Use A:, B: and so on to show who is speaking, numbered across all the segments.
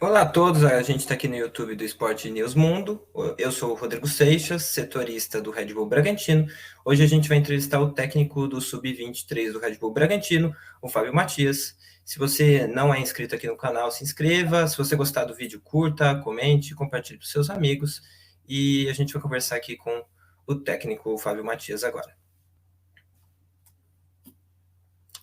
A: Olá a todos, a gente está aqui no YouTube do Esporte News Mundo. Eu sou o Rodrigo Seixas, setorista do Red Bull Bragantino. Hoje a gente vai entrevistar o técnico do Sub-23 do Red Bull Bragantino, o Fábio Matias. Se você não é inscrito aqui no canal, se inscreva. Se você gostar do vídeo, curta, comente, compartilhe para os seus amigos. E a gente vai conversar aqui com o técnico Fábio Matias agora.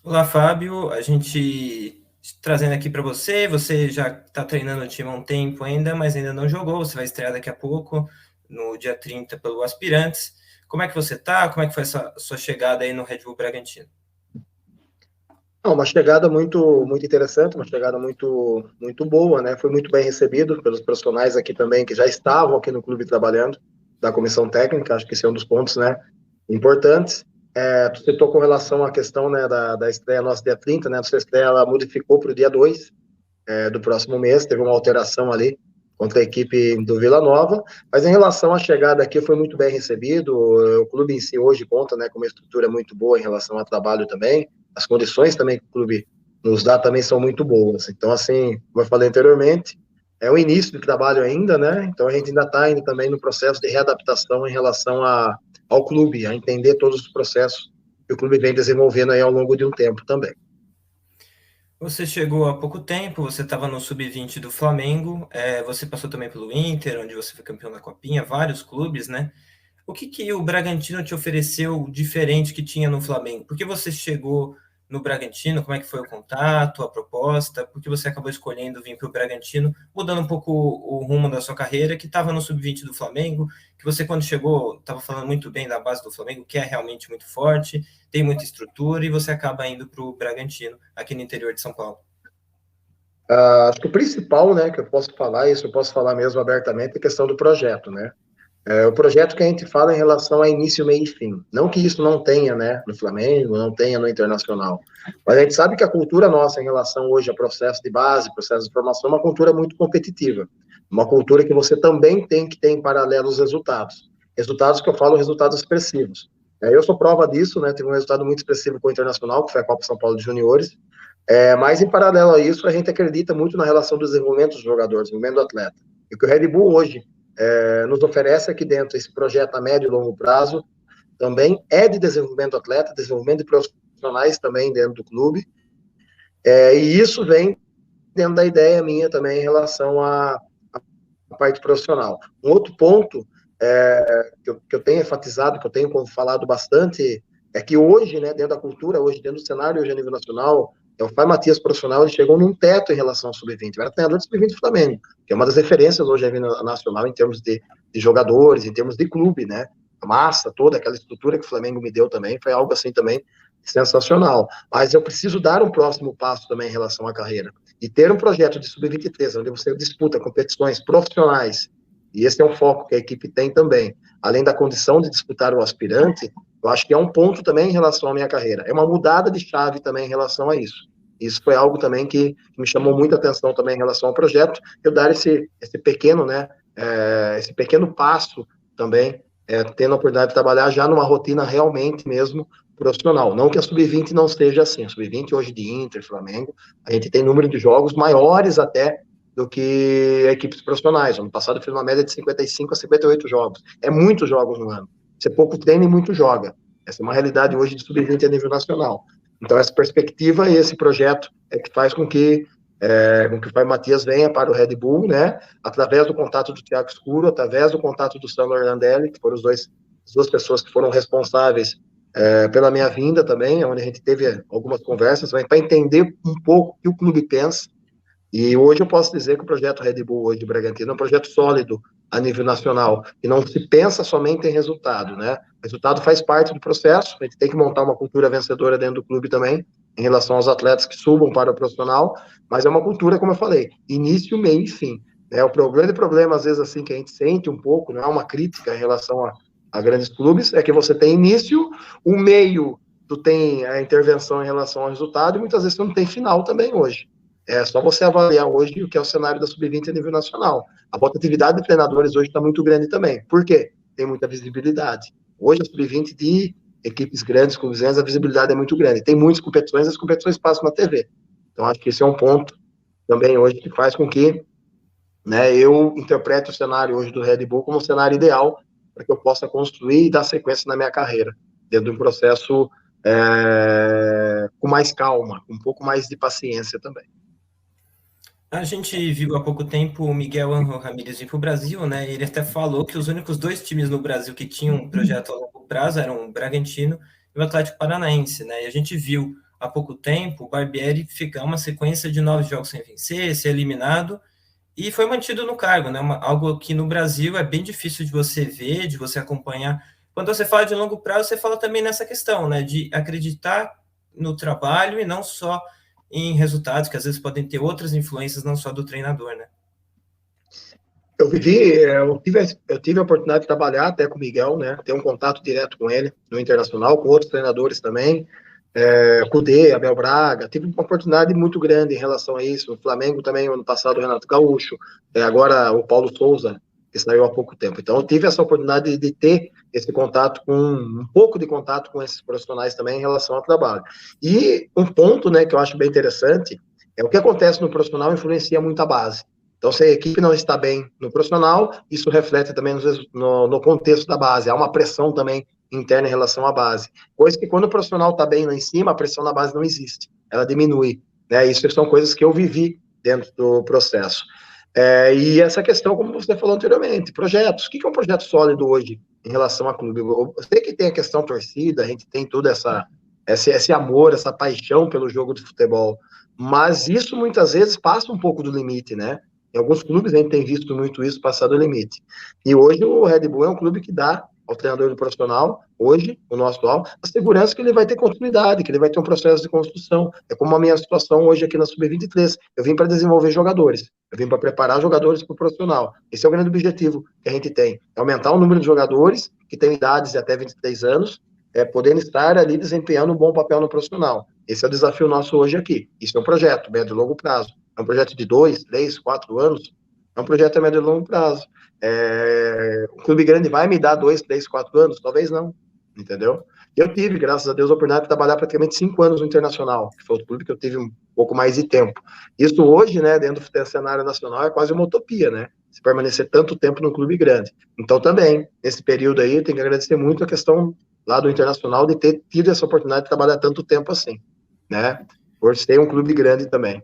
A: Olá, Fábio. A gente trazendo aqui para você. Você já está treinando o time há um tempo ainda, mas ainda não jogou. Você vai estrear daqui a pouco, no dia 30, pelo Aspirantes. Como é que você está? Como é que foi essa sua chegada aí no Red Bull Bragantino?
B: Uma chegada muito interessante, uma chegada muito boa, né? Foi muito bem recebido pelos profissionais aqui também, que já estavam aqui no clube trabalhando, da comissão técnica. Acho que esse é um dos pontos, né, importantes. Tu citou com relação à questão, né, da estreia nossa dia 30, né? Nossa estreia, ela modificou para o dia 2 do próximo mês, teve uma alteração ali contra a equipe do Vila Nova, mas em relação à chegada aqui, foi muito bem recebido. O clube em si hoje conta, né, com uma estrutura muito boa em relação ao trabalho também. As condições também que o clube nos dá também são muito boas. Então, assim, como eu falei anteriormente, é o início do trabalho ainda, né? Então a gente ainda está indo também no processo de readaptação em relação ao clube, a entender todos os processos que o clube vem desenvolvendo aí ao longo de um tempo também.
A: Você chegou há pouco tempo, você estava no Sub-20 do Flamengo, você passou também pelo Inter, onde você foi campeão da Copinha, vários clubes, né? O que o Bragantino te ofereceu diferente que tinha no Flamengo? Por que você chegou no Bragantino? Como é que foi o contato, a proposta? Por que você acabou escolhendo vir para o Bragantino, mudando um pouco o rumo da sua carreira, que estava no Sub-20 do Flamengo, que você, quando chegou, estava falando muito bem da base do Flamengo, que é realmente muito forte, tem muita estrutura, e você acaba indo para o Bragantino, aqui no interior de São Paulo.
B: Acho que o principal, né, que eu posso falar, isso eu posso falar mesmo abertamente, é a questão do projeto, né? O projeto que a gente fala em relação a início, meio e fim. Não que isso não tenha, né, no Flamengo, não tenha no Internacional. Mas a gente sabe que a cultura nossa em relação hoje a processo de base, processo de formação, é uma cultura muito competitiva. Uma cultura que você também tem que ter em paralelo os resultados. Resultados que eu falo, resultados expressivos. Eu sou prova disso, né? Tive um resultado muito expressivo com o Internacional, que foi a Copa São Paulo de Juniores. Mas em paralelo a isso, a gente acredita muito na relação do desenvolvimento dos jogadores, do desenvolvimento do atleta. E o que o Red Bull hoje nos oferece aqui dentro, esse projeto a médio e longo prazo, também é de desenvolvimento do atleta, desenvolvimento de profissionais também dentro do clube, e isso vem dentro da ideia minha também em relação à parte profissional. Um outro ponto que eu tenho enfatizado, que eu tenho falado bastante, é que hoje, né, dentro da cultura, hoje dentro do cenário hoje a nível nacional, o Fábio Matias profissional, ele chegou num teto em relação ao Sub-20. Era treinador de Sub-20 do Flamengo, que é uma das referências hoje a nível nacional em termos de jogadores, em termos de clube, né? A massa toda, aquela estrutura que o Flamengo me deu também, foi algo assim também sensacional. Mas eu preciso dar um próximo passo também em relação à carreira. E ter um projeto de Sub-23, onde você disputa competições profissionais, e esse é um foco que a equipe tem também, além da condição de disputar o aspirante, eu acho que é um ponto também em relação à minha carreira. É uma mudada de chave também em relação a isso. Isso foi algo também que me chamou muita atenção também em relação ao projeto, eu dar esse pequeno, né, esse pequeno passo também, tendo a oportunidade de trabalhar já numa rotina realmente mesmo profissional. Não que a Sub-20 não seja assim. A Sub-20 hoje de Inter, Flamengo, a gente tem número de jogos maiores até do que equipes profissionais. Ano passado fez uma média de 55 a 58 jogos. É muitos jogos no ano. Você pouco treina e muito joga. Essa é uma realidade hoje de Sub-20 a nível nacional. Então, essa perspectiva e esse projeto é que faz com que o Pai Matias venha para o Red Bull, né? Através do contato do Thiago Escuro, através do contato do Sandro Orlandelli, que foram as duas pessoas que foram responsáveis pela minha vinda também, onde a gente teve algumas conversas, para entender um pouco o que o clube pensa. E hoje eu posso dizer que o projeto Red Bull hoje de Bragantino é um projeto sólido a nível nacional, e não se pensa somente em resultado, né? O resultado faz parte do processo, a gente tem que montar uma cultura vencedora dentro do clube também, em relação aos atletas que subam para o profissional, mas é uma cultura, como eu falei, início, meio e fim. O grande problema, às vezes, assim, que a gente sente um pouco, não é uma crítica em relação a grandes clubes, é que você tem início, o meio, tu tem a intervenção em relação ao resultado, e muitas vezes você não tem final também hoje. É só você avaliar hoje o que é o cenário da Sub-20 a nível nacional. A rotatividade de treinadores hoje está muito grande também. Por quê? Tem muita visibilidade. Hoje a Sub-20 de equipes grandes, clubes grandes, a visibilidade é muito grande. Tem muitas competições, as competições passam na TV. Então acho que esse é um ponto também hoje que faz com que né? Eu interpreto o cenário hoje do Red Bull como um cenário ideal para que eu possa construir e dar sequência na minha carreira, dentro de um processo com mais calma, com um pouco mais de paciência também.
A: A gente viu há pouco tempo o Miguel Ángel Ramírez vir para o Brasil, né? Ele até falou que os únicos dois times no Brasil que tinham um projeto a longo prazo eram o Bragantino e o Atlético Paranaense, né? E a gente viu há pouco tempo o Barbieri ficar uma sequência de 9 jogos sem vencer, ser eliminado, e foi mantido no cargo, né? Algo que no Brasil é bem difícil de você ver, de você acompanhar. Quando você fala de longo prazo, você fala também nessa questão, né? De acreditar no trabalho e não só em resultados, que às vezes podem ter outras influências, não só do treinador, né?
B: Eu tive a oportunidade de trabalhar até com o Miguel, né? Ter um contato direto com ele no Internacional, com outros treinadores também, Cudê, Abel Braga, tive uma oportunidade muito grande em relação a isso. O Flamengo também, ano passado, o Renato Gaúcho, agora o Paulo Souza, que saiu há pouco tempo. Então, eu tive essa oportunidade de ter esse contato um pouco de contato com esses profissionais também em relação ao trabalho. E um ponto, né, que eu acho bem interessante, é o que acontece no profissional influencia muito a base. Então, se a equipe não está bem no profissional, isso reflete também no contexto da base. Há uma pressão também interna em relação à base. Coisa que quando o profissional está bem lá em cima, a pressão na base não existe, ela diminui. Né? Isso são coisas que eu vivi dentro do processo. E essa questão, como você falou anteriormente, projetos. O que é um projeto sólido hoje em relação a clube? Eu sei que tem a questão torcida, a gente tem todo esse amor, essa paixão pelo jogo de futebol, mas isso muitas vezes passa um pouco do limite, né? Em alguns clubes a gente tem visto muito isso passar do limite. E hoje o Red Bull é um clube que dá ao treinador do profissional, hoje, o nosso atual, a segurança que ele vai ter continuidade, que ele vai ter um processo de construção. É como a minha situação hoje aqui na Sub-23. Eu vim para desenvolver jogadores, eu vim para preparar jogadores para o profissional. Esse é o grande objetivo que a gente tem, é aumentar o número de jogadores que têm idades de até 23 anos, podendo estar ali desempenhando um bom papel no profissional. Esse é o desafio nosso hoje aqui. Isso é um projeto, médio e longo prazo. É um projeto de 2, 3, 4 anos, é um projeto a médio e longo prazo. Um clube grande vai me dar 2, 3, 4 anos? Talvez não, entendeu? Eu tive, graças a Deus, a oportunidade de trabalhar praticamente 5 anos no Internacional, que foi o clube que eu tive um pouco mais de tempo. Isso hoje, né, dentro do cenário nacional, é quase uma utopia, né? Se permanecer tanto tempo num clube grande. Então, também, nesse período aí, eu tenho que agradecer muito a questão lá do Internacional de ter tido essa oportunidade de trabalhar tanto tempo assim, né? Por ser um clube grande também.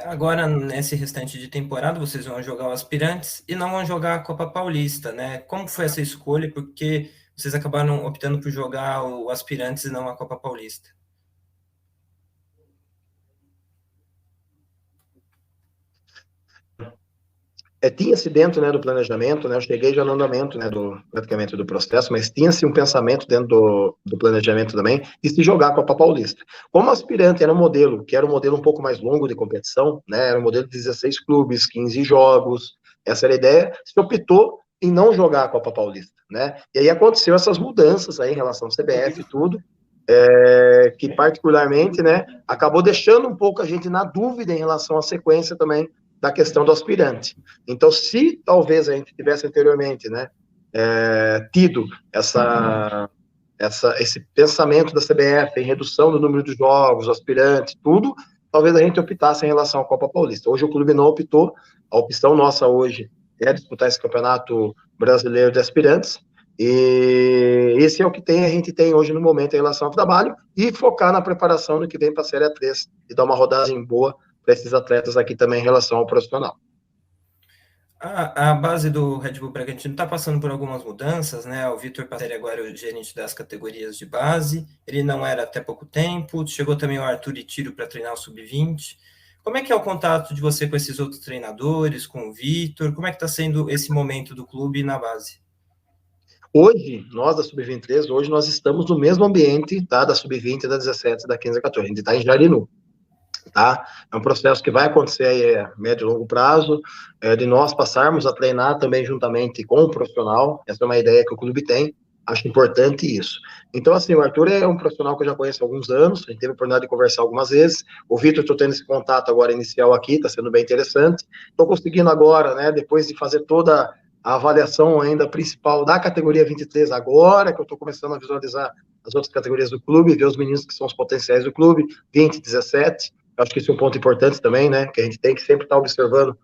A: Agora, nesse restante de temporada, vocês vão jogar o Aspirantes e não vão jogar a Copa Paulista, né? Como foi essa escolha? Porque vocês acabaram optando por jogar o Aspirantes e não a Copa Paulista?
B: Tinha-se dentro, né, do planejamento, né, eu cheguei já no andamento, né, praticamente do processo, mas tinha-se um pensamento dentro do planejamento também de se jogar a Copa Paulista. Como aspirante era um modelo, que era um modelo um pouco mais longo de competição, né, era um modelo de 16 clubes, 15 jogos, essa era a ideia, se optou em não jogar a Copa Paulista, né, e aí aconteceu essas mudanças aí em relação ao CBF e tudo, que particularmente, né, acabou deixando um pouco a gente na dúvida em relação à sequência também da questão do aspirante. Então, se talvez a gente tivesse anteriormente, né, tido esse pensamento da CBF em redução do número de jogos, aspirantes, tudo, talvez a gente optasse em relação à Copa Paulista. Hoje o clube não optou, a opção nossa hoje é disputar esse campeonato brasileiro de aspirantes, e esse é o que a gente tem hoje no momento em relação ao trabalho, e focar na preparação do que vem para a Série A3, e dar uma rodagem boa para esses atletas aqui também em relação ao profissional.
A: A base do Red Bull Bragantino está passando por algumas mudanças, né? O Vitor Passeri agora é o gerente das categorias de base, ele não era até pouco tempo, chegou também o Arthur Itiro para treinar o Sub-20. Como é que é o contato de você com esses outros treinadores, com o Vitor? Como é que está sendo esse momento do clube na base?
B: Hoje, nós da Sub-23, hoje nós estamos no mesmo ambiente, tá, da Sub-20, da 17, da 15 a 14. A gente está em Jarinu. Tá? É um processo que vai acontecer aí a médio e longo prazo, de nós passarmos a treinar também juntamente com o profissional. Essa é uma ideia que o clube tem, acho importante isso. Então, assim, o Arthur é um profissional que eu já conheço há alguns anos, a gente teve a oportunidade de conversar algumas vezes. O Vitor, estou tendo esse contato agora inicial aqui, está sendo bem interessante. Estou conseguindo agora, né, depois de fazer toda a avaliação ainda principal da categoria 23, agora que eu estou começando a visualizar as outras categorias do clube, ver os meninos que são os potenciais do clube, 20, 17. Acho que isso é um ponto importante também, né? Que a gente tem que sempre estar observando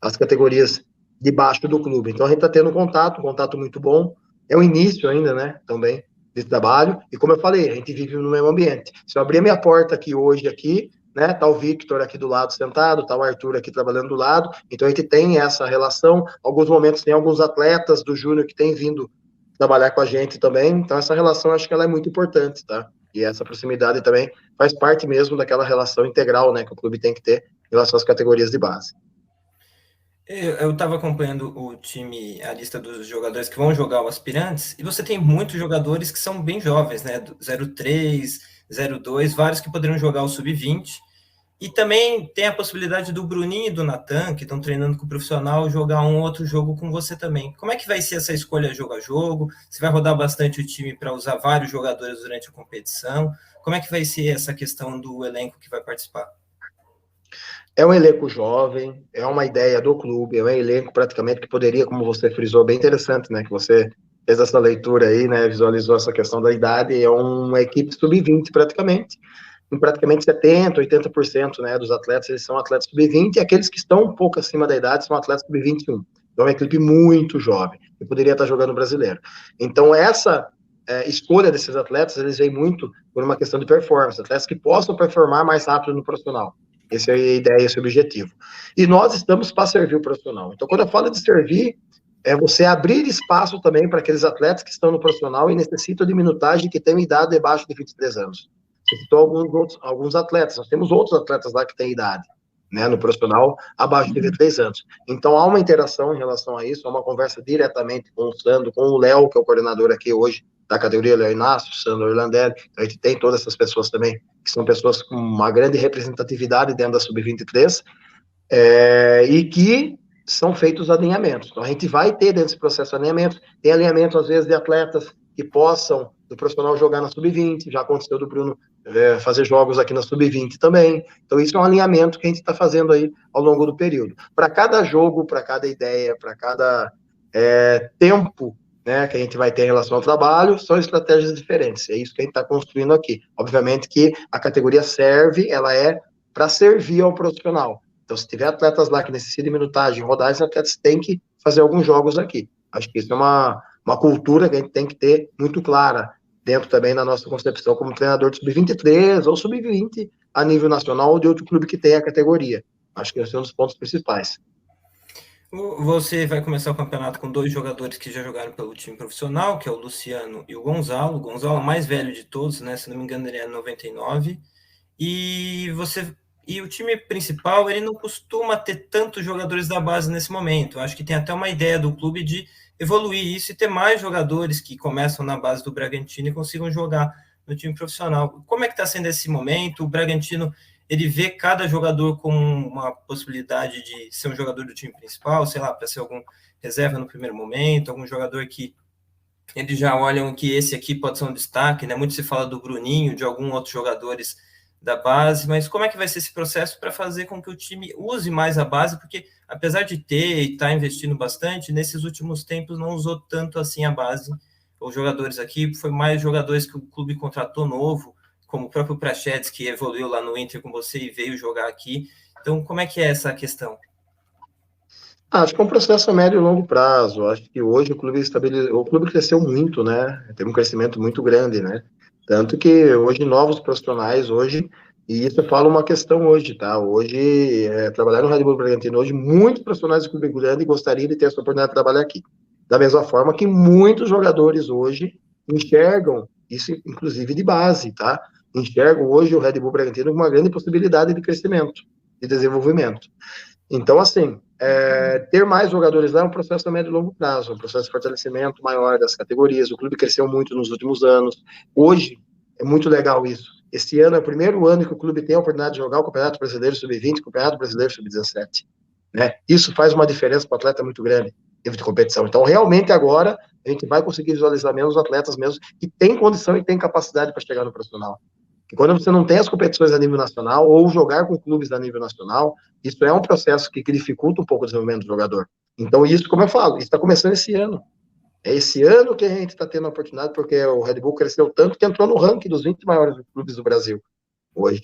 B: as categorias de baixo do clube. Então a gente está tendo um contato muito bom. É o início ainda, né, também, desse trabalho. E como eu falei, a gente vive no mesmo ambiente. Se eu abrir a minha porta aqui hoje, aqui, né, tá o Victor aqui do lado sentado, tá o Arthur aqui trabalhando do lado, então a gente tem essa relação. Alguns momentos tem alguns atletas do Júnior que têm vindo trabalhar com a gente também, então essa relação acho que ela é muito importante, tá? E essa proximidade também faz parte mesmo daquela relação integral, né, que o clube tem que ter em relação às categorias de base.
A: Eu estava acompanhando o time, a lista dos jogadores que vão jogar o Aspirantes, e você tem muitos jogadores que são bem jovens, né? 03, 02, vários que poderiam jogar o Sub-20. E também tem a possibilidade do Bruninho e do Natan, que estão treinando com o profissional, jogar um outro jogo com você também. Como é que vai ser essa escolha jogo a jogo? Você vai rodar bastante o time para usar vários jogadores durante a competição? Como é que vai ser essa questão do elenco que vai participar?
B: É um elenco jovem, é uma ideia do clube, é um elenco praticamente que poderia, como você frisou, bem interessante, né? Que você fez essa leitura aí, né? Visualizou essa questão da idade, é uma equipe sub-20 praticamente. Em praticamente 70, 80%, né, dos atletas, eles são atletas sub-20, e aqueles que estão um pouco acima da idade são atletas sub-21. Então é uma equipe muito jovem, que poderia estar jogando brasileiro. Então essa escolha desses atletas, eles vêm muito por uma questão de performance, atletas que possam performar mais rápido no profissional. Essa é a ideia, esse é o objetivo. E nós estamos para servir o profissional. Então, quando eu falo de servir, é você abrir espaço também para aqueles atletas que estão no profissional e necessitam de minutagem que têm idade abaixo de 23 anos. Você citou alguns atletas, nós temos outros atletas lá que têm idade, né, no profissional, abaixo de 23 anos. Então, há uma interação em relação a isso, há uma conversa diretamente com o Sandro, com o Léo, que é o coordenador aqui hoje da categoria, Léo Inácio, Sandro Orlandelli, a gente tem todas essas pessoas também, que são pessoas com uma grande representatividade dentro da Sub-23, e que são feitos alinhamentos. Então, a gente vai ter dentro desse processo de alinhamento, tem alinhamento, às vezes, de atletas que possam, do profissional, jogar na Sub-20, já aconteceu do Bruno fazer jogos aqui na Sub-20 também. Então, isso é um alinhamento que a gente está fazendo aí ao longo do período. Para cada jogo, para cada ideia, para cada tempo, né, que a gente vai ter em relação ao trabalho, são estratégias diferentes. É isso que a gente está construindo aqui. Obviamente que a categoria serve, ela é para servir ao profissional. Então, se tiver atletas lá que necessitam de minutagem, rodar, esses atletas têm que fazer alguns jogos aqui. Acho que isso é uma cultura que a gente tem que ter muito clara dentro também da nossa concepção como treinador de sub-23 ou sub-20 a nível nacional ou de outro clube que tenha a categoria. Acho que esse é um dos pontos principais.
A: Você vai começar o campeonato com dois jogadores que já jogaram pelo time profissional, que é o Luciano e o Gonzalo. O Gonzalo é o mais velho de todos, né? Se não me engano, ele é 99. E o time principal, ele não costuma ter tantos jogadores da base nesse momento. Acho que tem até uma ideia do clube de evoluir isso e ter mais jogadores que começam na base do Bragantino e consigam jogar no time profissional. Como é que está sendo esse momento? O Bragantino, ele vê cada jogador com uma possibilidade de ser um jogador do time principal, sei lá, para ser algum reserva no primeiro momento, algum jogador que eles já olham que esse aqui pode ser um destaque, né? Muito se fala do Bruninho, de alguns outros jogadores da base, mas como é que vai ser esse processo para fazer com que o time use mais a base? Porque apesar de ter e estar investindo bastante, nesses últimos tempos não usou tanto assim a base. Os jogadores aqui, foi mais jogadores que o clube contratou novo, como o próprio Prachedes, que evoluiu lá no Inter com você e veio jogar aqui. Então, como é que é essa questão?
B: Acho que é um processo a médio e longo prazo. Acho que hoje o clube cresceu muito, né? Teve um crescimento muito grande, né? Tanto que hoje novos profissionais hoje, e isso eu falo uma questão hoje, tá? Hoje, trabalhar no Red Bull Bragantino hoje, muitos profissionais do clube grande gostariam de ter essa oportunidade de trabalhar aqui. Da mesma forma que muitos jogadores hoje enxergam isso, inclusive de base, tá? Enxergam hoje o Red Bull Bragantino como uma grande possibilidade de crescimento, de desenvolvimento. Então, assim, ter mais jogadores lá é um processo a médio e longo prazo, um processo de fortalecimento maior das categorias. O clube cresceu muito nos últimos anos. Hoje, é muito legal isso. Esse ano é o primeiro ano que o clube tem a oportunidade de jogar o Campeonato Brasileiro Sub-20, o Campeonato Brasileiro Sub-17. Né? Isso faz uma diferença para o atleta muito grande, nível de competição. Então, realmente, agora, a gente vai conseguir visualizar menos atletas mesmo que têm condição e têm capacidade para chegar no profissional. E quando você não tem as competições a nível nacional, ou jogar com clubes a nível nacional, isso é um processo que dificulta um pouco o desenvolvimento do jogador. Então, isso, como eu falo, isso está começando esse ano. É esse ano que a gente está tendo a oportunidade, porque o Red Bull cresceu tanto que entrou no ranking dos 20 maiores clubes do Brasil hoje.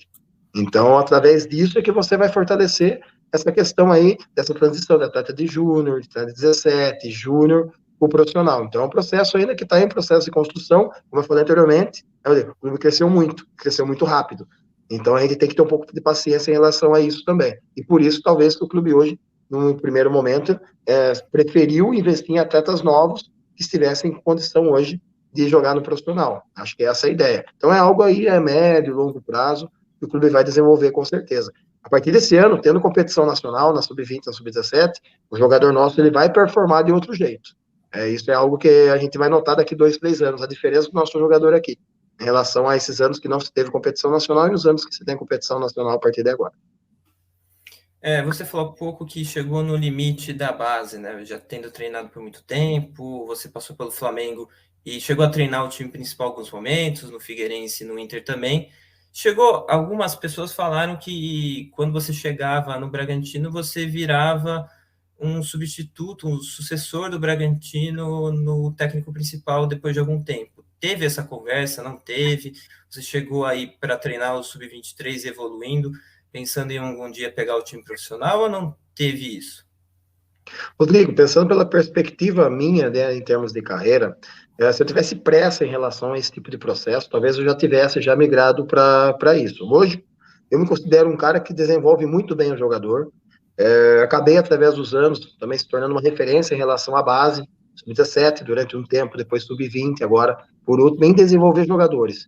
B: Então, através disso é que você vai fortalecer essa questão aí dessa transição de atleta de júnior, de 17, júnior, o profissional. Então, é um processo ainda que está em processo de construção, como eu falei anteriormente, o clube cresceu muito rápido. Então, a gente tem que ter um pouco de paciência em relação a isso também. E por isso, talvez, que o clube hoje, no primeiro momento, preferiu investir em atletas novos que estivessem em condição hoje de jogar no profissional. Acho que essa é a ideia. Então, é algo aí, médio, longo prazo, que o clube vai desenvolver com certeza. A partir desse ano, tendo competição nacional, na sub-20, na sub-17, o jogador nosso ele vai performar de outro jeito. Isso é algo que a gente vai notar daqui 2, 3 anos, a diferença do nosso jogador aqui, em relação a esses anos que não se teve competição nacional e os anos que se tem competição nacional a partir de agora.
A: Você falou há pouco que chegou no limite da base, né? Já tendo treinado por muito tempo, você passou pelo Flamengo e chegou a treinar o time principal em alguns momentos, no Figueirense e no Inter também. Algumas pessoas falaram que quando você chegava no Bragantino, você virava um substituto, um sucessor do Bragantino no técnico principal depois de algum tempo. Teve essa conversa? Não teve? Você chegou aí para treinar o sub-23 evoluindo, pensando em algum dia pegar o time profissional ou não teve isso?
B: Rodrigo, pensando pela perspectiva minha, né, em termos de carreira, se eu tivesse pressa em relação a esse tipo de processo, talvez eu já tivesse já migrado para isso. Hoje, eu me considero um cara que desenvolve muito bem o jogador. Acabei, através dos anos, também se tornando uma referência em relação à base, sub-17, durante um tempo, depois sub-20, agora, por último, em desenvolver jogadores.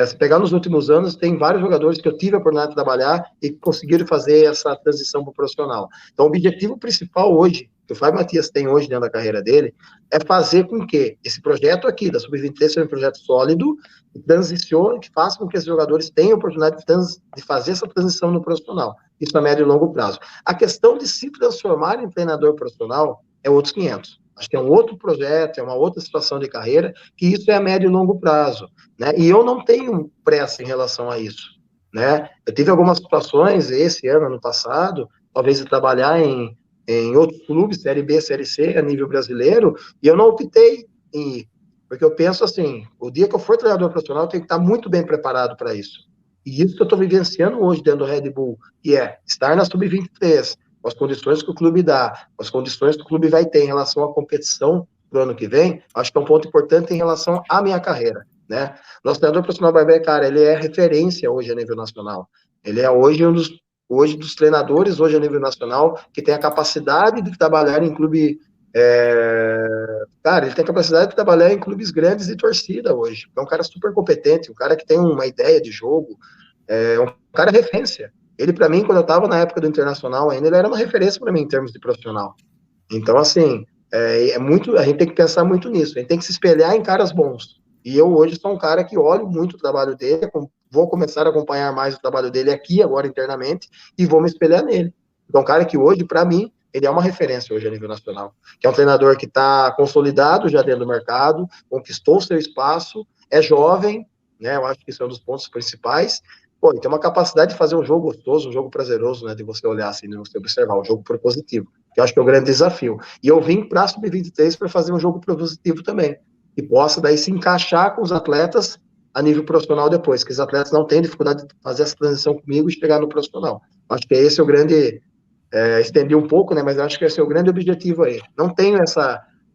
B: Se pegar nos últimos anos, tem vários jogadores que eu tive a oportunidade de trabalhar e que conseguiram fazer essa transição para o profissional. Então, o objetivo principal hoje, que o Fábio Matias tem hoje dentro da carreira dele, é fazer com que esse projeto aqui, da Sub-23, seja um projeto sólido, que transicione, que faça com que esses jogadores tenham a oportunidade de fazer essa transição no profissional. Isso a médio e longo prazo. A questão de se transformar em treinador profissional é outros 500. Acho que é um outro projeto, é uma outra situação de carreira, que isso é a médio e longo prazo, né? E eu não tenho pressa em relação a isso, né? Eu tive algumas situações esse ano, ano passado, talvez de trabalhar em outros clubes, Série B, Série C, a nível brasileiro, e eu não optei em ir, porque eu penso assim, o dia que eu for treinador profissional, eu tenho que estar muito bem preparado para isso. E isso que eu estou vivenciando hoje dentro do Red Bull, que é estar na Sub-23, com as condições que o clube dá, com as condições que o clube vai ter em relação à competição para o ano que vem, acho que é um ponto importante em relação à minha carreira, né? Nosso treinador profissional Barbieri, cara, ele é referência hoje a nível nacional. Ele é hoje dos treinadores, hoje a nível nacional, que tem a capacidade de trabalhar em clube. Cara, ele tem a capacidade de trabalhar em clubes grandes de torcida hoje. É um cara super competente, um cara que tem uma ideia de jogo, um cara referência. Ele, para mim, quando eu estava na época do Internacional ainda, ele era uma referência para mim em termos de profissional. Então, assim, a gente tem que pensar muito nisso, a gente tem que se espelhar em caras bons. E eu hoje sou um cara que olho muito o trabalho dele, vou começar a acompanhar mais o trabalho dele aqui, agora internamente, e vou me espelhar nele. Então, um cara que hoje, para mim, ele é uma referência hoje a nível nacional, que é um treinador que está consolidado já dentro do mercado, conquistou seu espaço, é jovem, né? Eu acho que isso é um dos pontos principais. Pô, e tem uma capacidade de fazer um jogo gostoso, um jogo prazeroso, né? De você olhar assim, de você observar, um jogo propositivo, que eu acho que é o grande desafio. E eu vim para a Sub-23 para fazer um jogo propositivo também, que possa daí se encaixar com os atletas a nível profissional depois, que os atletas não têm dificuldade de fazer essa transição comigo e chegar no profissional. Acho que esse é o grande, estendi um pouco, né, mas acho que esse é o grande objetivo aí. Não tenho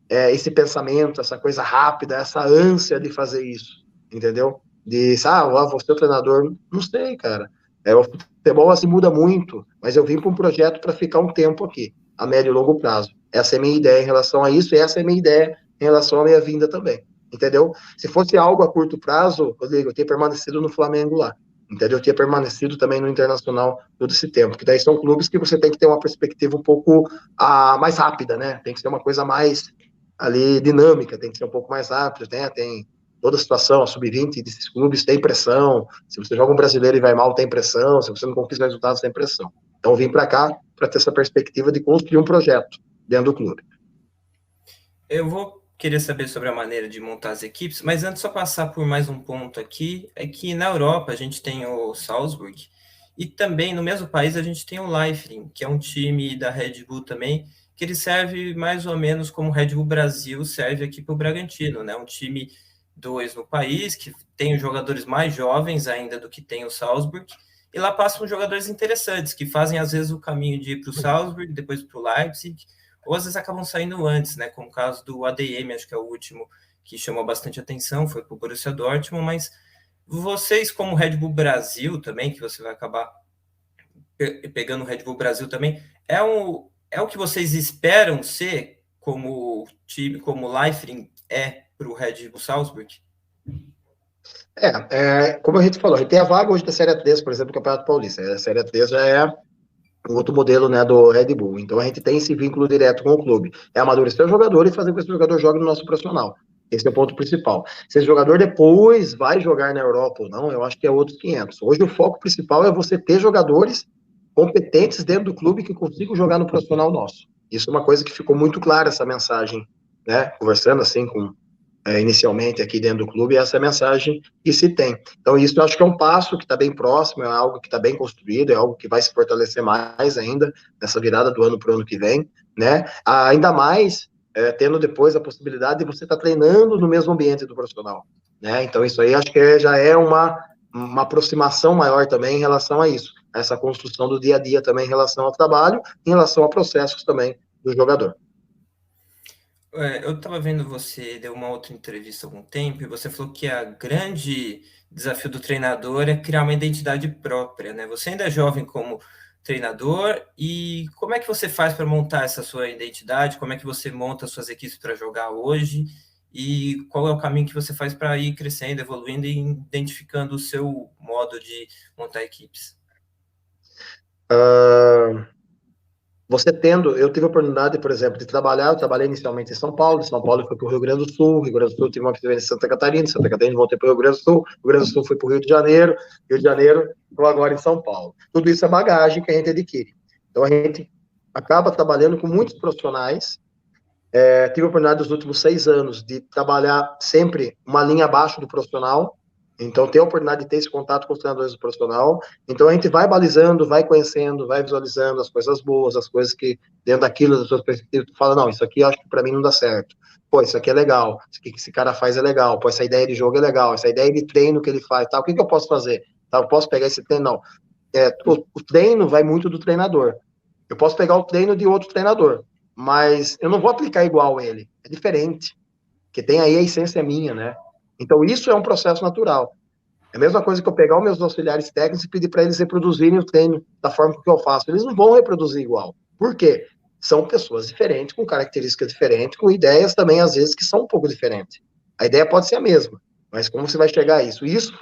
B: esse pensamento, essa coisa rápida, essa ânsia de fazer isso, entendeu? Vou ser o treinador. Não sei, cara. O futebol assim muda muito, mas eu vim para um projeto para ficar um tempo aqui, a médio e longo prazo. Essa é a minha ideia em relação a isso, e essa é a minha ideia em relação à minha vinda também, entendeu? Se fosse algo a curto prazo, Rodrigo, eu teria permanecido no Flamengo lá, entendeu? Eu tinha permanecido também no Internacional todo esse tempo, que daí são clubes que você tem que ter uma perspectiva um pouco mais rápida, né? Tem que ser uma coisa mais ali dinâmica, tem que ser um pouco mais rápido, né? Tem toda a situação, a sub-20 desses clubes tem pressão, se você joga um brasileiro e vai mal, tem pressão, se você não conquista resultados, tem pressão. Então, eu vim para cá para ter essa perspectiva de construir um projeto dentro do clube.
A: Eu vou querer saber sobre a maneira de montar as equipes, mas antes só passar por mais um ponto aqui, é que na Europa a gente tem o Salzburg, e também no mesmo país a gente tem o Leifring, que é um time da Red Bull também, que ele serve mais ou menos como o Red Bull Brasil serve aqui para o Bragantino, né? Um time 2 no país, que tem os jogadores mais jovens ainda do que tem o Salzburg, e lá passam jogadores interessantes, que fazem às vezes o caminho de ir para o Salzburg, depois para o Leipzig, ou às vezes acabam saindo antes, né? Como o caso do ADM, acho que é o último que chamou bastante atenção, foi para o Borussia Dortmund, mas vocês, como Red Bull Brasil também, que você vai acabar pegando o Red Bull Brasil também, é o que vocês esperam ser como time, como o Leifert é para o Red Bull Salzburg?
B: Como a gente falou, a gente tem a vaga hoje da Série A3, por exemplo, do Campeonato Paulista. A Série A3 já é um outro modelo, né, do Red Bull. Então a gente tem esse vínculo direto com o clube. É amadurecer o jogador e fazer com que esse jogador jogue no nosso profissional. Esse é o ponto principal. Se esse jogador depois vai jogar na Europa ou não, eu acho que é outros 500. Hoje o foco principal é você ter jogadores competentes dentro do clube que consigam jogar no profissional nosso. Isso é uma coisa que ficou muito clara, essa mensagem, né, conversando assim com inicialmente aqui dentro do clube, essa é a mensagem que se tem. Então, isso eu acho que é um passo que está bem próximo, é algo que está bem construído, é algo que vai se fortalecer mais ainda nessa virada do ano para o ano que vem, né? Ainda mais tendo depois a possibilidade de você estar treinando no mesmo ambiente do profissional, né? Então, isso aí acho que já é uma aproximação maior também em relação a isso, a essa construção do dia a dia também em relação ao trabalho, em relação a processos também do jogador.
A: Eu estava vendo você deu uma outra entrevista há algum tempo e você falou que a grande desafio do treinador é criar uma identidade própria, né? Você ainda é jovem como treinador e como é que você faz para montar essa sua identidade? Como é que você monta suas equipes para jogar hoje? E qual é o caminho que você faz para ir crescendo, evoluindo e identificando o seu modo de montar equipes?
B: Eu tive a oportunidade, por exemplo, de trabalhar, eu trabalhei inicialmente em São Paulo, de São Paulo fui para o Rio Grande do Sul tive uma experiência em Santa Catarina voltei para o Rio Grande do Sul fui para o Rio de Janeiro, estou agora em São Paulo. Tudo isso é bagagem que a gente adquire. Então a gente acaba trabalhando com muitos profissionais. Tive a oportunidade nos últimos 6 anos de trabalhar sempre uma linha abaixo do profissional, então ter a oportunidade de ter esse contato com os treinadores do profissional. Então a gente vai balizando, vai conhecendo, vai visualizando as coisas boas, as coisas que dentro daquilo das suas perspectivas tu fala, não, isso aqui eu acho que para mim não dá certo. Pô, isso aqui é legal, isso aqui que esse cara faz é legal, pô, essa ideia de jogo é legal, essa ideia de treino que ele faz, tal, o que eu posso fazer? Tá, eu posso pegar esse treino? Não. O treino vai muito do treinador. Eu posso pegar o treino de outro treinador, mas eu não vou aplicar igual ele. É diferente, que tem aí a essência minha, né? Então isso é um processo natural. É a mesma coisa que eu pegar os meus auxiliares técnicos e pedir para eles reproduzirem o treino da forma que eu faço. Eles não vão reproduzir igual. Por quê? São pessoas diferentes, com características diferentes, com ideias também, às vezes, que são um pouco diferentes. A ideia pode ser a mesma, mas como você vai chegar a isso? E isso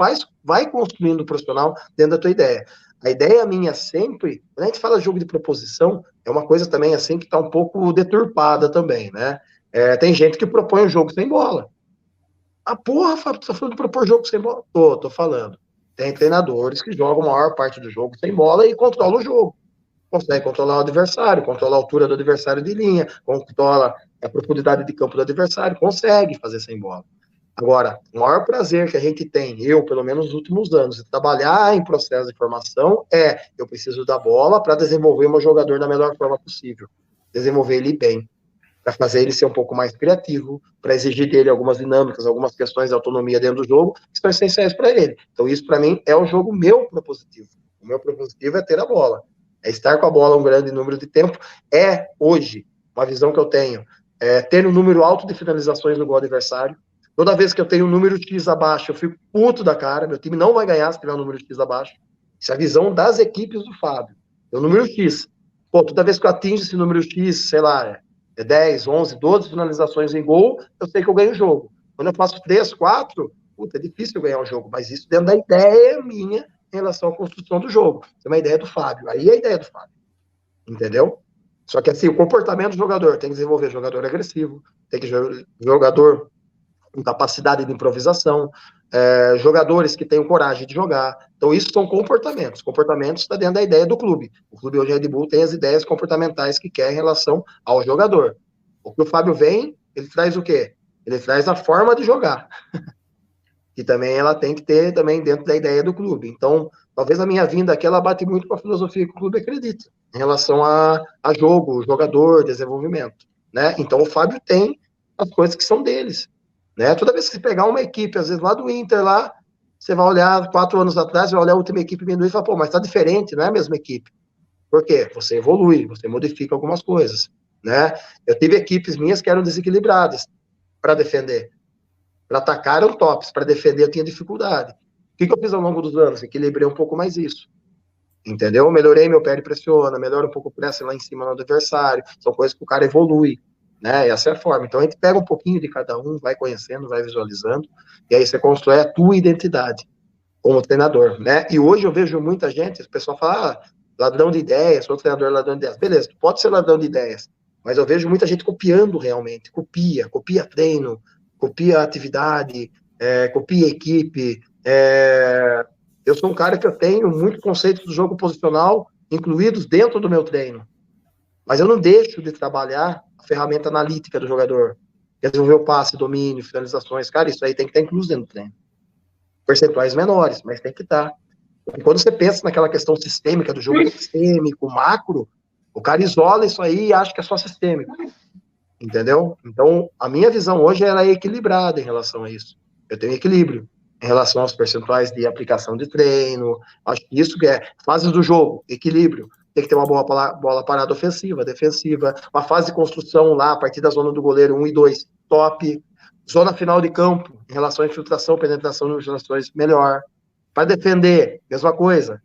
B: vai construindo o profissional dentro da tua ideia. A ideia minha sempre, quando a gente fala de jogo de proposição, é uma coisa também assim que está um pouco deturpada também, né? Tem gente que propõe o jogo sem bola. Porra, Fábio, tu tá falando de propor jogo sem bola? Tô falando. Tem treinadores que jogam a maior parte do jogo sem bola e controlam o jogo. Consegue controlar o adversário, controla a altura do adversário de linha, controla a profundidade de campo do adversário, consegue fazer sem bola. Agora, o maior prazer que a gente tem, eu, pelo menos nos últimos anos, de trabalhar em processo de formação eu preciso da bola para desenvolver o meu jogador da melhor forma possível. Desenvolver ele bem, para fazer ele ser um pouco mais criativo, para exigir dele algumas dinâmicas, algumas questões de autonomia dentro do jogo, que são essenciais para ele. Então, isso, para mim, é o jogo meu propositivo. O meu propositivo é ter a bola. É estar com a bola um grande número de tempo. Hoje, uma visão que eu tenho, ter um número alto de finalizações no gol adversário. Toda vez que eu tenho um número X abaixo, eu fico puto da cara. Meu time não vai ganhar se tiver um número X abaixo. Isso é a visão das equipes do Fábio. É o número X. Pô, toda vez que eu atingo esse número X, sei lá, 10, 11, 12 finalizações em gol, eu sei que eu ganho o jogo. Quando eu faço 3, 4, puta, é difícil ganhar o jogo, mas isso dentro da ideia minha em relação à construção do jogo. Isso é uma ideia do Fábio. Aí é a ideia do Fábio. Entendeu? Só que assim, o comportamento do jogador tem que desenvolver jogador agressivo, tem que jogador com capacidade de improvisação, jogadores que tenham coragem de jogar. Então, isso são comportamentos. Comportamentos está dentro da ideia do clube. O clube hoje, Red Bull, tem as ideias comportamentais que quer em relação ao jogador. O que o Fábio vem, ele traz o quê? Ele traz a forma de jogar. Que também ela tem que ter também dentro da ideia do clube. Então, talvez a minha vinda aqui, ela bate muito com a filosofia que o clube acredita, em relação a jogo, jogador, desenvolvimento. Né? Então, o Fábio tem as coisas que são deles. Né? Toda vez que você pegar uma equipe, às vezes lá do Inter, lá, você vai olhar 4 anos atrás, vai olhar a última equipe Amendoim e fala, pô, mas tá diferente, não é a mesma equipe. Por quê? Você evolui, você modifica algumas coisas, né? Eu tive equipes minhas que eram desequilibradas para defender. Para atacar eram tops, para defender eu tinha dificuldade. O que eu fiz ao longo dos anos? Equilibrei um pouco mais isso. Entendeu? Melhorei meu pé de pressiona, melhora um pouco o press lá em cima no adversário. São coisas que o cara evolui, né? Essa é a forma. Então a gente pega um pouquinho de cada um, vai conhecendo, vai visualizando, e aí você constrói a tua identidade como treinador, né? E hoje eu vejo muita gente, o pessoal fala, ladrão de ideias, sou treinador ladrão de ideias. Beleza, tu pode ser ladrão de ideias, mas eu vejo muita gente copiando realmente, copia treino, copia atividade, copia equipe. Eu sou um cara que eu tenho muito conceito do jogo posicional incluídos dentro do meu treino, mas eu não deixo de trabalhar a ferramenta analítica do jogador, desenvolver o passe, domínio, finalizações, cara, isso aí tem que estar incluso dentro do treino. Percentuais menores, mas tem que estar. Porque quando você pensa naquela questão sistêmica do jogo sistêmico, macro, o cara isola isso aí e acha que é só sistêmico. Entendeu? Então, a minha visão hoje ela é equilibrada em relação a isso. Eu tenho equilíbrio em relação aos percentuais de aplicação de treino. Acho que isso que é fases do jogo, equilíbrio. Tem que ter uma bola parada ofensiva, defensiva, uma fase de construção lá, a partir da zona do goleiro 1 e 2, top. Zona final de campo, em relação à infiltração, penetração de infiltrações, melhor. Para defender, mesma coisa.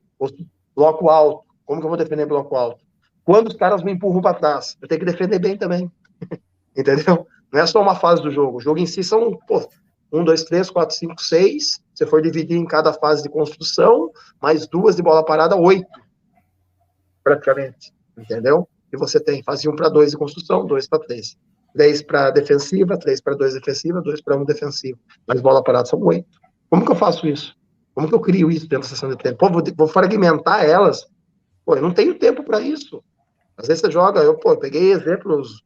B: Bloco alto. Como que eu vou defender bloco alto? Quando os caras me empurram para trás, eu tenho que defender bem também. Entendeu? Não é só uma fase do jogo. O jogo em si são, 1, 2, 3, 4, 5, 6. Se for dividir em cada fase de construção, mais 2 de bola parada, 8. Praticamente. Entendeu? E você tem fase 1 para 2 de construção, 2 para 3. 3 para defensiva, 3 para 2 defensiva, 2 para 1 defensivo. Mas bola parada são 8. Como que eu faço isso? Como que eu crio isso dentro da sessão de treino? Pô, vou fragmentar elas. Pô, eu não tenho tempo para isso. Às vezes você joga, eu peguei exemplos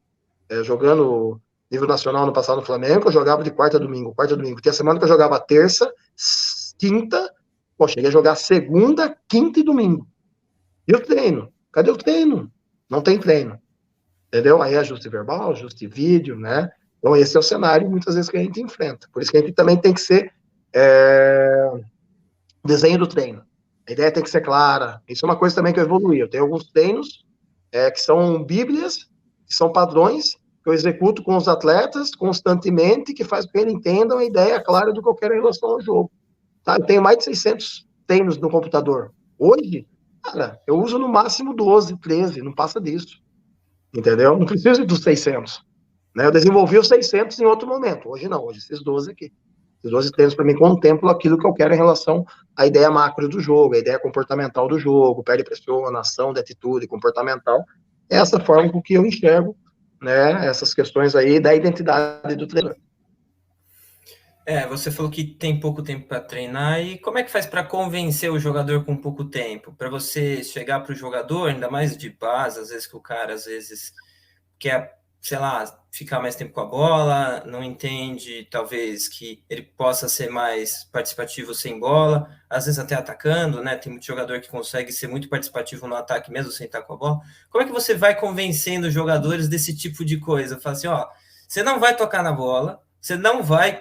B: jogando nível nacional no passado no Flamengo, eu jogava de quarta a domingo. Tinha semana que eu jogava terça, quinta, cheguei a jogar segunda, quinta e domingo. E o treino? Cadê o treino? Não tem treino. Entendeu? Aí é ajuste verbal, ajuste vídeo, né? Então esse é o cenário, muitas vezes, que a gente enfrenta. Por isso que a gente também tem que ser desenho do treino. A ideia tem que ser clara. Isso é uma coisa também que eu evoluí. Eu tenho alguns treinos que são bíblias, que são padrões, que eu executo com os atletas constantemente, que faz com que eles entendam a ideia clara do que eu quero em relação ao jogo. Tá? Eu tenho mais de 600 treinos no computador. Hoje, cara, eu uso no máximo 12, 13, não passa disso. Entendeu? Não preciso dos 600. Né? Eu desenvolvi os 600 em outro momento. Hoje não, hoje esses 12 aqui. Esses 12 treinos, para mim, contemplam aquilo que eu quero em relação à ideia macro do jogo, a ideia comportamental do jogo, pé de pressão, ação de atitude comportamental. É essa forma com que eu enxergo, né, essas questões aí da identidade do treinador.
A: Você falou que tem pouco tempo para treinar, e como é que faz para convencer o jogador com pouco tempo? Para você chegar para o jogador, ainda mais de base, às vezes que o cara, às vezes, quer, sei lá, ficar mais tempo com a bola, não entende, talvez, que ele possa ser mais participativo sem bola, às vezes até atacando, né? Tem muito jogador que consegue ser muito participativo no ataque mesmo sem estar com a bola. Como é que você vai convencendo os jogadores desse tipo de coisa? Fala assim, você não vai tocar na bola,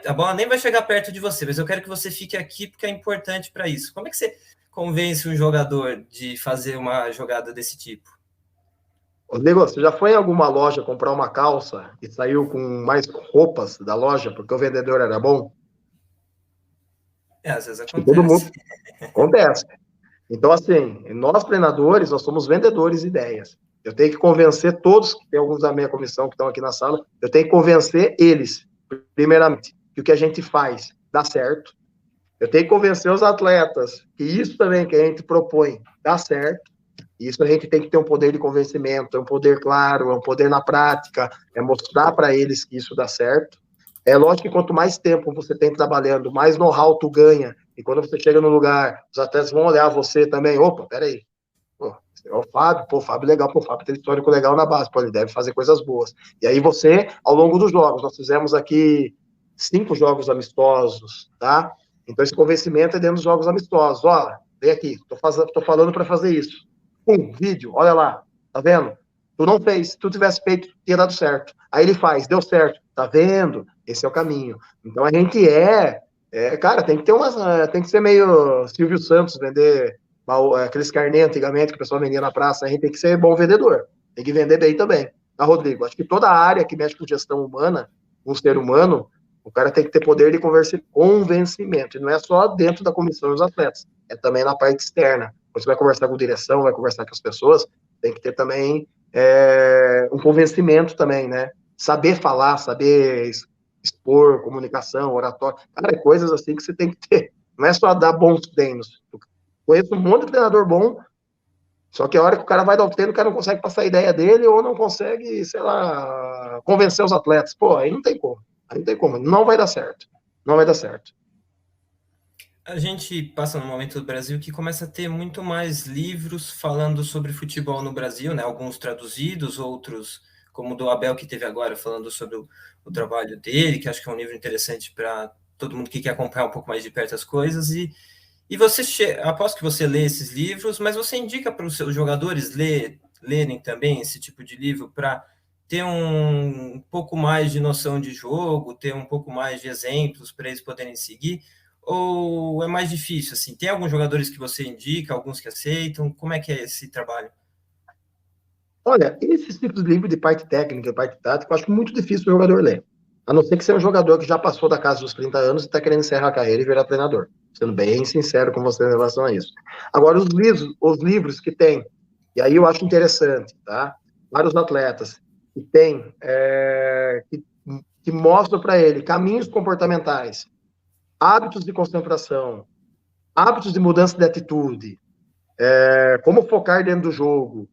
A: a bola nem vai chegar perto de você, mas eu quero que você fique aqui porque é importante para isso. Como é que você convence um jogador de fazer uma jogada desse tipo?
B: Rodrigo, você já foi em alguma loja comprar uma calça e saiu com mais roupas da loja porque o vendedor era bom?
A: Às vezes
B: Acho que todo
A: acontece.
B: mundo acontece. Então, assim, nós treinadores, nós somos vendedores de ideias. Eu tenho que convencer todos, que tem alguns da minha comissão que estão aqui na sala, eu tenho que convencer eles, primeiramente, que o que a gente faz dá certo. Eu tenho que convencer os atletas que isso também que a gente propõe dá certo. Isso a gente tem que ter um poder de convencimento, é um poder claro, é um poder na prática, é mostrar para eles que isso dá certo. É lógico que quanto mais tempo você tem trabalhando, mais know-how tu ganha. E quando você chega no lugar, os atletas vão olhar você também. Opa, peraí. É o Fábio, o Fábio legal, o Fábio tem histórico legal na base, ele deve fazer coisas boas. E aí você, ao longo dos jogos, nós fizemos aqui 5 jogos amistosos, tá? Então esse convencimento é dentro dos jogos amistosos. Ó, vem aqui, tô falando para fazer isso. Vídeo, olha lá, tá vendo? Tu não fez, se tu tivesse feito, tinha dado certo. Aí ele faz, deu certo, tá vendo? Esse é o caminho. Então a gente Cara, tem que ter tem que ser meio Silvio Santos, vender aqueles carnês antigamente que o pessoal vendia na praça. A gente tem que ser bom vendedor, tem que vender bem também. Tá, Rodrigo? Acho que toda área que mexe com gestão humana, com o ser humano, o cara tem que ter poder de convencimento. E não é só dentro da comissão dos atletas, é também na parte externa. Você vai conversar com direção, vai conversar com as pessoas, tem que ter também um convencimento também, né? Saber falar, saber expor, comunicação, oratório. Cara, é coisas assim que você tem que ter. Não é só dar bons treinos. Eu conheço um monte de treinador bom, só que a hora que o cara vai dar o treino, o cara não consegue passar a ideia dele ou não consegue, sei lá, convencer os atletas. Pô, aí não tem como. Aí não tem como. Não vai dar certo. Não vai dar certo.
A: A gente passa num momento do Brasil que começa a ter muito mais livros falando sobre futebol no Brasil, né? Alguns traduzidos, outros, como o do Abel que teve agora, falando sobre o trabalho dele, que acho que é um livro interessante para todo mundo que quer acompanhar um pouco mais de perto as coisas. E você, aposto que você lê esses livros, mas você indica para os seus jogadores lerem também esse tipo de livro para ter um pouco mais de noção de jogo, ter um pouco mais de exemplos para eles poderem seguir? Ou é mais difícil, assim? Tem alguns jogadores que você indica, alguns que aceitam? Como é que é esse trabalho?
B: Olha, esses tipos de livro de parte técnica, parte tática, eu acho muito difícil o jogador ler. A não ser que seja um jogador que já passou da casa dos 30 anos e está querendo encerrar a carreira e virar treinador. Sendo bem sincero com você em relação a isso. Agora, os livros que tem, e aí eu acho interessante, tá? Vários atletas que tem, que mostram para ele caminhos comportamentais, hábitos de concentração, hábitos de mudança de atitude, como focar dentro do jogo,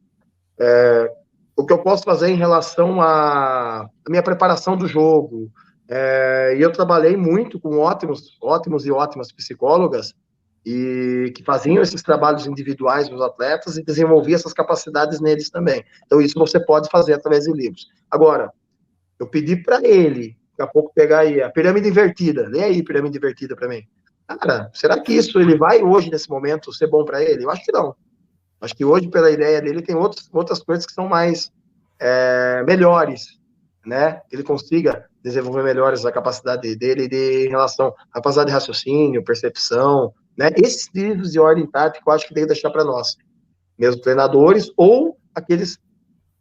B: o que eu posso fazer em relação à minha preparação do jogo. E eu trabalhei muito com ótimos e ótimas psicólogas e que faziam esses trabalhos individuais dos atletas e desenvolviam essas capacidades neles também. Então, isso você pode fazer através de livros. Agora, eu pedi para ele, daqui a pouco, pegar aí a pirâmide invertida. Lê aí pirâmide invertida para mim. Cara, será que isso ele vai hoje, nesse momento, ser bom para ele? Eu acho que não. Acho que hoje, pela ideia dele, tem outras coisas que são mais melhores, né? Que ele consiga desenvolver melhores a capacidade dele em relação à capacidade de raciocínio, percepção, né? Esses livros de ordem tática eu acho que tem que deixar para nós, mesmo treinadores ou aqueles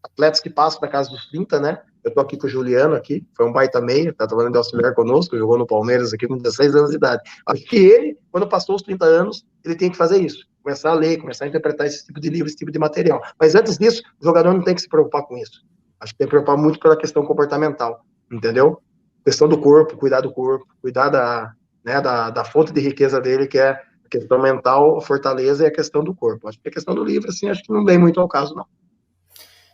B: atletas que passam da casa dos 30, né? Eu tô aqui com o Juliano aqui, foi um baita meia, tá trabalhando de auxiliar conosco, jogou no Palmeiras aqui com 16 anos de idade. Acho que ele, quando passou os 30 anos, ele tem que fazer isso, começar a ler, começar a interpretar esse tipo de livro, esse tipo de material. Mas antes disso, o jogador não tem que se preocupar com isso. Acho que tem que preocupar muito pela questão comportamental, entendeu? Questão do corpo, cuidar da fonte de riqueza dele, que é a questão mental, a fortaleza e a questão do corpo. Acho que a questão do livro, assim, acho que não vem muito ao caso, não.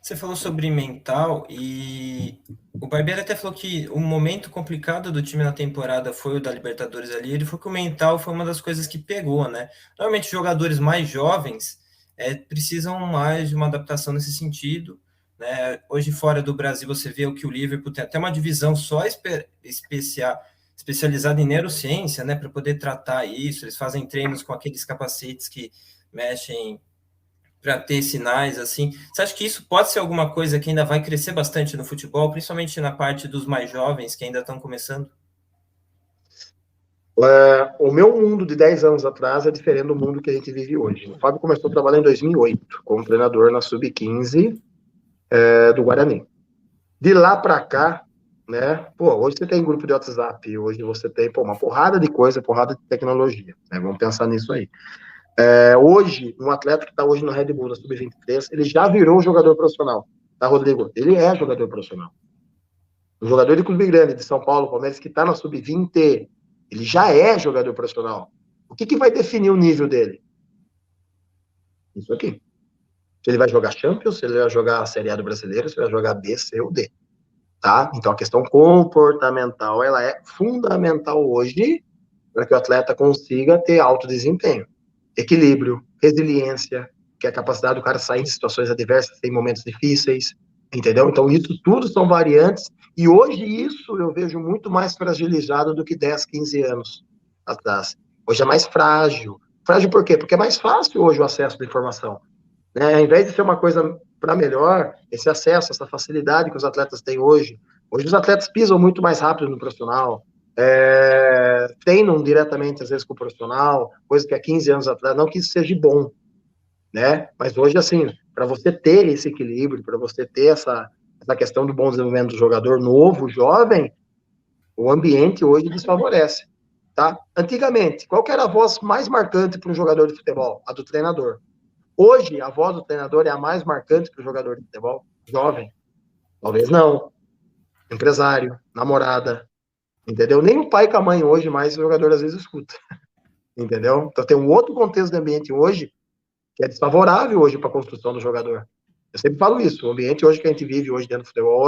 A: Você falou sobre mental e o Barbieri até falou que o momento complicado do time na temporada foi o da Libertadores ali. Ele falou que o mental foi uma das coisas que pegou, né? Normalmente jogadores mais jovens precisam mais de uma adaptação nesse sentido, né? Hoje fora do Brasil você vê o que o Liverpool tem até uma divisão só especializada em neurociência, né? Para poder tratar isso. Eles fazem treinos com aqueles capacetes que mexem para ter sinais assim. Você acha que isso pode ser alguma coisa que ainda vai crescer bastante no futebol, principalmente na parte dos mais jovens que ainda estão começando?
B: O meu mundo de 10 anos atrás é diferente do mundo que a gente vive hoje. O Fábio começou a trabalhar em 2008 como treinador na Sub-15 do Guarani. De lá para cá, né? Pô, hoje você tem grupo de WhatsApp, hoje você tem uma porrada de coisa, porrada de tecnologia. Né? Vamos pensar nisso aí. Hoje, um atleta que está hoje no Red Bull, na Sub-23, ele já virou jogador profissional. Tá, Rodrigo? Ele é jogador profissional. O jogador de clube grande de São Paulo, Palmeiras, que está na Sub-20, ele já é jogador profissional. O que vai definir o nível dele? Isso aqui. Se ele vai jogar Champions, se ele vai jogar a Série A do Brasileiro, se ele vai jogar B, C ou D. Tá? Então, a questão comportamental, ela é fundamental hoje para que o atleta consiga ter alto desempenho. Equilíbrio, resiliência, que é a capacidade do cara sair de situações adversas em momentos difíceis, entendeu? Então, isso tudo são variantes, e hoje isso eu vejo muito mais fragilizado do que 10, 15 anos atrás. Hoje é mais frágil. Frágil por quê? Porque é mais fácil hoje o acesso à informação. Né? Ao invés de ser uma coisa para melhor, esse acesso, essa facilidade que os atletas têm hoje. Hoje os atletas pisam muito mais rápido no profissional, treinam diretamente, às vezes, com o profissional, coisa que há 15 anos atrás, não que isso seja bom, né? Mas hoje, assim, para você ter esse equilíbrio, para você ter essa questão do bom desenvolvimento do jogador novo, jovem, o ambiente hoje desfavorece, tá? Antigamente, qual que era a voz mais marcante para um jogador de futebol? A do treinador. Hoje, a voz do treinador é a mais marcante para o jogador de futebol? Jovem. Talvez não. Empresário, namorada, entendeu? Nem o pai com a mãe hoje mais o jogador às vezes escuta, entendeu? Então tem um outro contexto de ambiente hoje que é desfavorável hoje para a construção do jogador. Eu sempre falo isso, o ambiente hoje que a gente vive hoje dentro do futebol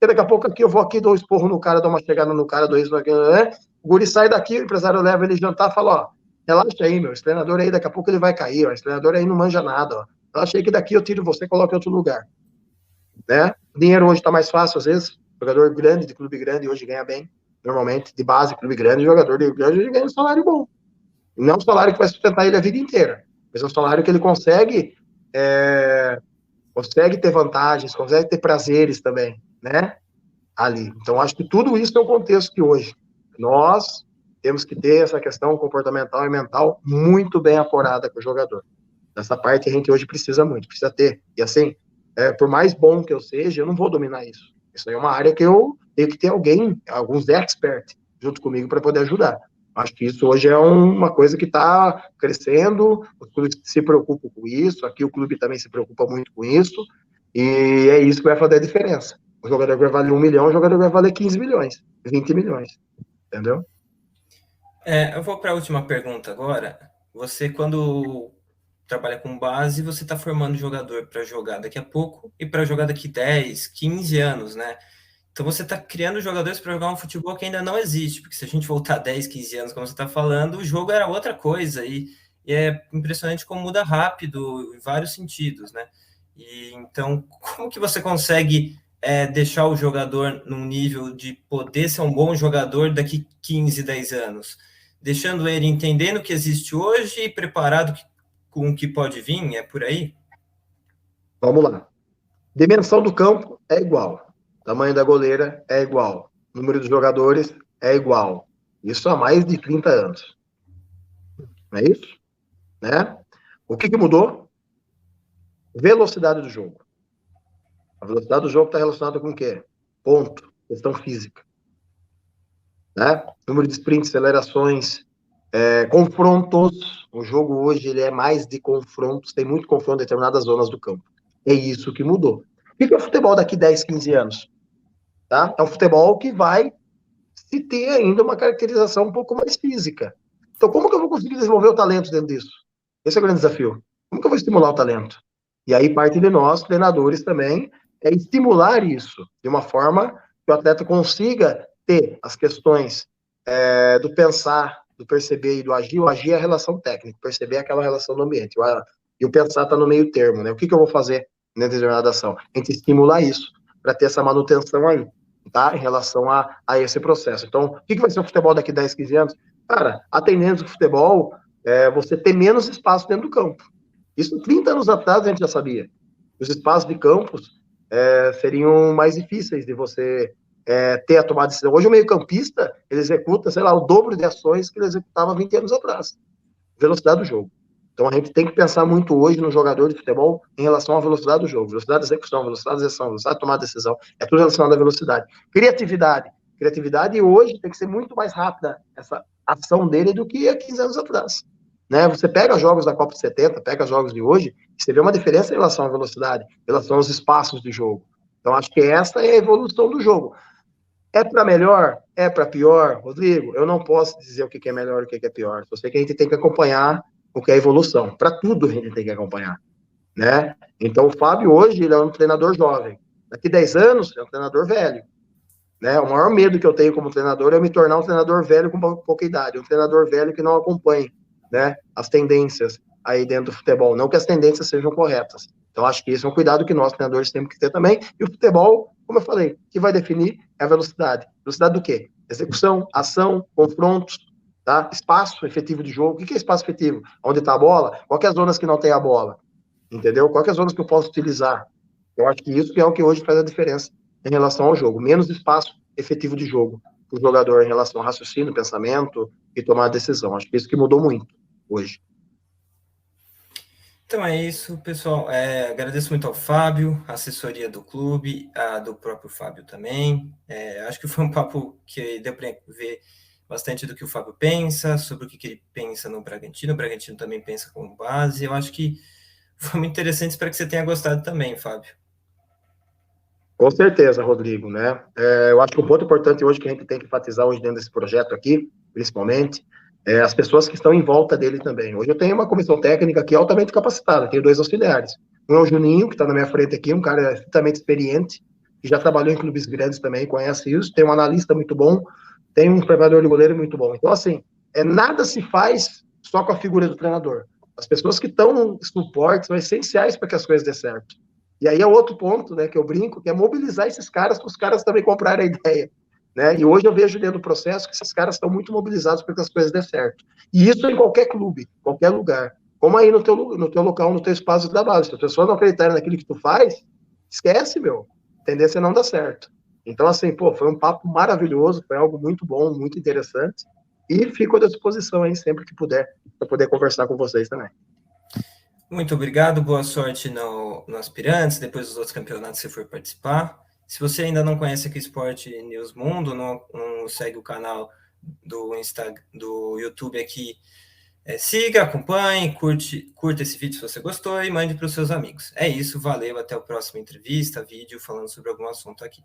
B: porque daqui a pouco aqui eu vou aqui, dou um esporro no cara, dou uma chegada no cara, dou isso, aquilo, né? O guri sai daqui, o empresário leva ele jantar e fala, ó, relaxa aí, meu, esse treinador aí, daqui a pouco ele vai cair, ó, esse treinador aí não manja nada, ó. Relaxa aí que daqui eu tiro você e coloco em outro lugar, né? O dinheiro hoje está mais fácil, às vezes, jogador grande, de clube grande, hoje ganha bem, normalmente, de base, clube grande, jogador de grande, hoje ganha um salário bom. Não é um salário que vai sustentar ele a vida inteira, mas é um salário que ele consegue ter vantagens, consegue ter prazeres também, né? Ali. Então, acho que tudo isso é um contexto que hoje nós temos que ter essa questão comportamental e mental muito bem apurada com o jogador. Essa parte a gente hoje precisa muito, precisa ter. E assim, por mais bom que eu seja, eu não vou dominar isso. Isso aí é uma área que eu tenho que ter alguém, alguns experts, junto comigo para poder ajudar. Acho que isso hoje é uma coisa que está crescendo, os clubes se preocupam com isso, aqui o clube também se preocupa muito com isso, e é isso que vai fazer a diferença. O jogador vai valer 1 milhão, o jogador vai valer 15 milhões, 20 milhões, entendeu?
A: Eu vou para a última pergunta agora. Você, quando trabalha com base, você está formando jogador para jogar daqui a pouco e para jogar daqui 10, 15 anos, né? Então você está criando jogadores para jogar um futebol que ainda não existe, porque se a gente voltar 10, 15 anos, como você está falando, o jogo era outra coisa, e é impressionante como muda rápido em vários sentidos, né? E então, como que você consegue deixar o jogador num nível de poder ser um bom jogador daqui 15, 10 anos? Deixando ele entendendo o que existe hoje e preparado com o que pode vir, é por aí?
B: Vamos lá. Dimensão do campo é igual. Tamanho da goleira é igual. Número de jogadores é igual. Isso há mais de 30 anos. Não é isso? Né? O que mudou? Velocidade do jogo. A velocidade do jogo está relacionada com o quê? Ponto. Questão física. Né? Número de sprints, acelerações, confrontos. O jogo hoje ele é mais de confrontos. Tem muito confronto em determinadas zonas do campo. É isso que mudou. O que é o futebol daqui 10, 15 anos? Tá? É um futebol que vai se ter ainda uma caracterização um pouco mais física. Então, como que eu vou conseguir desenvolver o talento dentro disso? Esse é o grande desafio. Como que eu vou estimular o talento? E aí parte de nós, treinadores também, é estimular isso de uma forma que o atleta consiga ter as questões do pensar, do perceber e do agir. O agir é a relação técnica, perceber é aquela relação do ambiente. E o pensar está no meio termo, né? O que eu vou fazer dentro de determinada ação? A gente estimular isso para ter essa manutenção aí, tá? Em relação a esse processo. Então, o que vai ser o futebol daqui 10, 15 anos? Cara, a tendência do futebol é você ter menos espaço dentro do campo. Isso 30 anos atrás a gente já sabia. Os espaços de campos seriam mais difíceis de você ter a tomada de decisão. Hoje o meio-campista, ele executa, sei lá, o dobro de ações que ele executava 20 anos atrás. Velocidade do jogo. Então a gente tem que pensar muito hoje no jogador de futebol em relação à velocidade do jogo. Velocidade de execução, velocidade de execução, velocidade de tomada de decisão. É tudo relacionado à velocidade. Criatividade. Criatividade hoje tem que ser muito mais rápida essa ação dele do que há 15 anos atrás. Né? Você pega jogos da Copa de 70, pega jogos de hoje, e você vê uma diferença em relação à velocidade, em relação aos espaços de jogo. Então, acho que essa é a evolução do jogo. É para melhor? É para pior? Rodrigo, eu não posso dizer o que é melhor e o que é pior. Só sei que a gente tem que acompanhar o que é evolução. Para tudo a gente tem que acompanhar. Né? Então, o Fábio hoje ele é um treinador jovem. Daqui 10 anos, é um treinador velho. Né? O maior medo que eu tenho como treinador é me tornar um treinador velho com pouca idade. Um treinador velho que não acompanhe, né, as tendências aí dentro do futebol. Não que as tendências sejam corretas. Então, acho que esse é um cuidado que nós, treinadores, temos que ter também. E o futebol, como eu falei, o que vai definir é a velocidade. Velocidade do quê? Execução, ação, confrontos, tá? Espaço efetivo de jogo. O que é espaço efetivo? Onde está a bola? Quais as zonas que não tem a bola? Entendeu? Quais as zonas que eu posso utilizar? Eu acho que isso é o que hoje faz a diferença em relação ao jogo. Menos espaço efetivo de jogo. o jogador em relação ao raciocínio, pensamento e tomar decisão. Acho que isso que mudou muito hoje.
A: Então é isso, pessoal. Agradeço muito ao Fábio, a assessoria do clube, a do próprio Fábio também. Acho que foi um papo que deu para ver bastante do que o Fábio pensa, sobre o que ele pensa no Bragantino. O Bragantino também pensa como base. Eu acho que foi muito interessante, espero que você tenha gostado também, Fábio.
B: Com certeza, Rodrigo, né? Eu acho que o ponto importante hoje que a gente tem que enfatizar hoje dentro desse projeto aqui, principalmente, é as pessoas que estão em volta dele também. Hoje eu tenho uma comissão técnica aqui altamente capacitada, tenho 2 auxiliares. Um é o Juninho, que está na minha frente aqui, um cara extremamente experiente, que já trabalhou em clubes grandes também, conhece isso. Tem um analista muito bom, tem um preparador de goleiro muito bom. Então, assim, nada se faz só com a figura do treinador. As pessoas que estão no suporte são essenciais para que as coisas dê certo. E aí é outro ponto, né, que eu brinco, que é mobilizar esses caras para os caras também comprarem a ideia. Né? E hoje eu vejo dentro do processo que esses caras estão muito mobilizados para que as coisas dêem certo. E isso em qualquer clube, qualquer lugar. Como aí no teu local, no teu espaço de trabalho. Se as pessoas não acreditarem naquilo que tu faz, esquece, meu. A tendência é não dar certo. Então, assim, pô, foi um papo maravilhoso, foi algo muito bom, muito interessante. E fico à disposição aí sempre que puder, para poder conversar com vocês também.
A: Muito obrigado, boa sorte no Aspirantes, depois dos outros campeonatos que você for participar. Se você ainda não conhece aqui Esporte News Mundo, não segue o canal do YouTube aqui, siga, acompanhe, curta esse vídeo se você gostou e mande para os seus amigos. É isso, valeu, até a próxima entrevista, vídeo falando sobre algum assunto aqui.